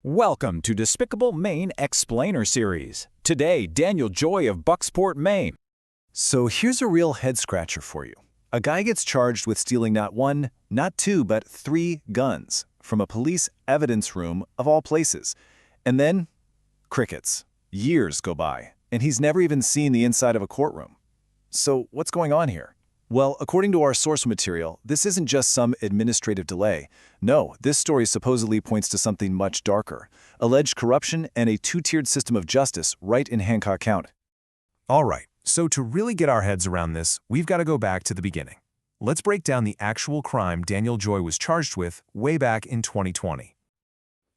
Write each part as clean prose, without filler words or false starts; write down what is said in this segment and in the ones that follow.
Welcome to Despicable Maine Explainer Series. Today, Daniel Joy of Bucksport, Maine. So here's a real head-scratcher for you. A guy gets charged with stealing not one, not two, but 3 guns from a police evidence room of all places. And then, crickets. Years go by, and he's never even seen the inside of a courtroom. So what's going on here? Well, according to our source material, this isn't just some administrative delay. No, this story supposedly points to something much darker: alleged corruption and a 2-tiered system of justice right in Hancock County. All right, so to really get our heads around this, we've got to go back to the beginning. Let's break down the actual crime Daniel Joy was charged with way back in 2020.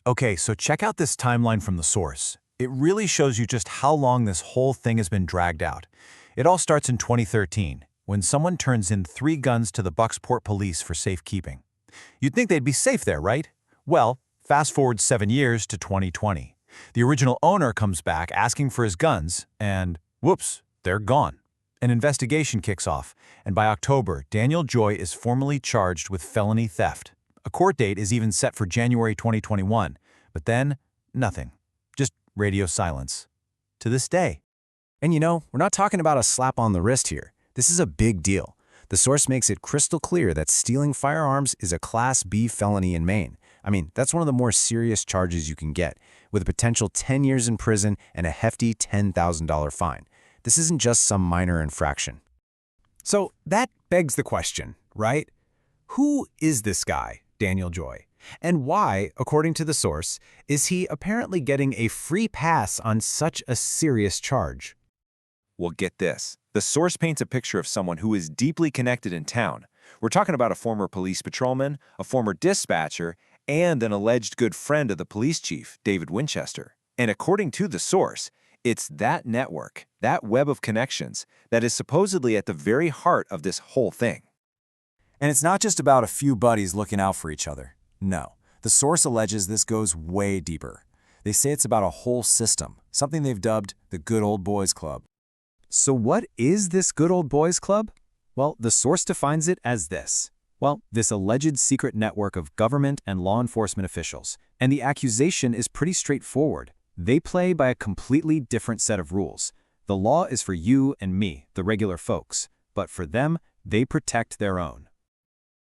Okay, so check out this timeline from the source. It really shows you just how long this whole thing has been dragged out. It all starts in 2013. When someone turns in 3 guns to the Bucksport police for safekeeping. You'd think they'd be safe there, right? Well, fast forward 7 years to 2020. The original owner comes back asking for his guns, and whoops, they're gone. An investigation kicks off, and by October, Daniel Joy is formally charged with felony theft. A court date is even set for January 2021, but then, nothing. Just radio silence. To this day. And we're not talking about a slap on the wrist here. This is a big deal. The source makes it crystal clear that stealing firearms is a Class B felony in Maine. I mean, that's one of the more serious charges you can get, with a potential 10 years in prison and a hefty $10,000 fine. This isn't just some minor infraction. So that begs the question, right? Who is this guy, Daniel Joy? And why, according to the source, is he apparently getting a free pass on such a serious charge? Well, get this. The source paints a picture of someone who is deeply connected in town. We're talking about a former police patrolman, a former dispatcher, and an alleged good friend of the police chief, David Winchester. And according to the source, it's that network, that web of connections, that is supposedly at the very heart of this whole thing. And it's not just about a few buddies looking out for each other. No, the source alleges this goes way deeper. They say it's about a whole system, something they've dubbed the Good Old Boys Club. So what is this Good Old Boys Club? Well, the source defines it as this. Well, this alleged secret network of government and law enforcement officials. And the accusation is pretty straightforward. They play by a completely different set of rules. The law is for you and me, the regular folks. But for them, they protect their own.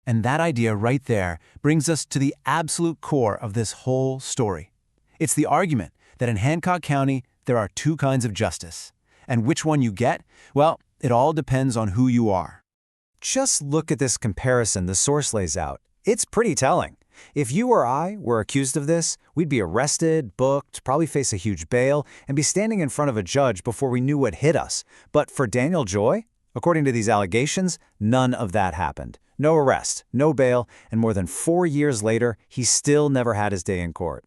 And that idea right there brings us to the absolute core of this whole story. It's the argument that in Hancock County, there are 2 kinds of justice. And which one you get? Well, it all depends on who you are. Just look at this comparison the source lays out. It's pretty telling. If you or I were accused of this, we'd be arrested, booked, probably face a huge bail, and be standing in front of a judge before we knew what hit us. But for Daniel Joy, according to these allegations, none of that happened. No arrest, no bail, and more than 4 years later, he still never had his day in court.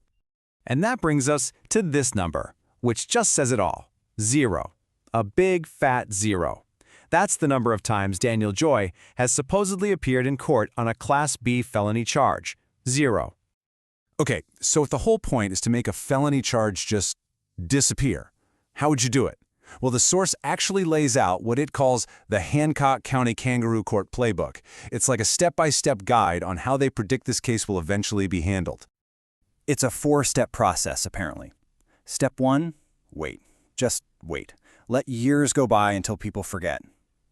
And that brings us to this number, which just says it all: 0. A big, fat 0. That's the number of times Daniel Joy has supposedly appeared in court on a Class B felony charge. 0. Okay, so if the whole point is to make a felony charge just disappear, how would you do it? Well, the source actually lays out what it calls the Hancock County Kangaroo Court Playbook. It's like a step-by-step guide on how they predict this case will eventually be handled. It's a 4-step process, apparently. Step 1, wait. Just wait. Let years go by until people forget.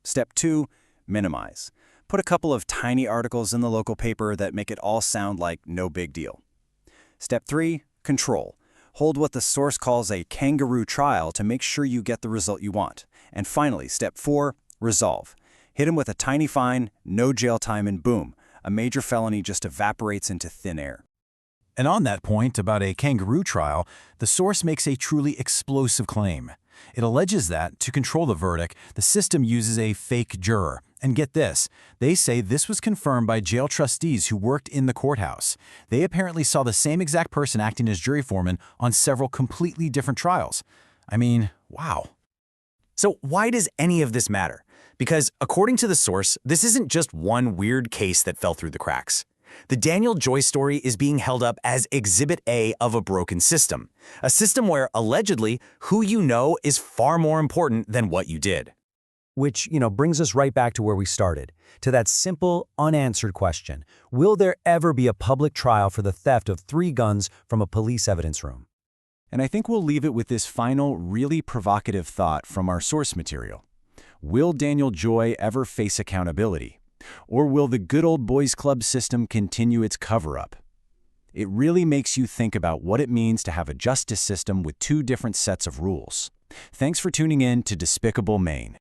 Step 2, minimize. Put a couple of tiny articles in the local paper that make it all sound like no big deal. Step 3, control. Hold what the source calls a kangaroo trial to make sure you get the result you want. And finally, step 4, resolve. Hit him with a tiny fine, no jail time, and boom, a major felony just evaporates into thin air. And on that point about a kangaroo trial, the source makes a truly explosive claim. It alleges that, to control the verdict, the system uses a fake juror. And get this, they say this was confirmed by jail trustees who worked in the courthouse. They apparently saw the same exact person acting as jury foreman on several completely different trials. I mean, wow. So why does any of this matter? Because according to the source, this isn't just one weird case that fell through the cracks. The Daniel Joy story is being held up as Exhibit A of a broken system. A system where, allegedly, who you know is far more important than what you did. Which, brings us right back to where we started, to that simple, unanswered question. Will there ever be a public trial for the theft of 3 guns from a police evidence room? And I think we'll leave it with this final, really provocative thought from our source material. Will Daniel Joy ever face accountability? Or will the good old boys club system continue its cover-up? It really makes you think about what it means to have a justice system with 2 different sets of rules. Thanks for tuning in to Despicable Maine.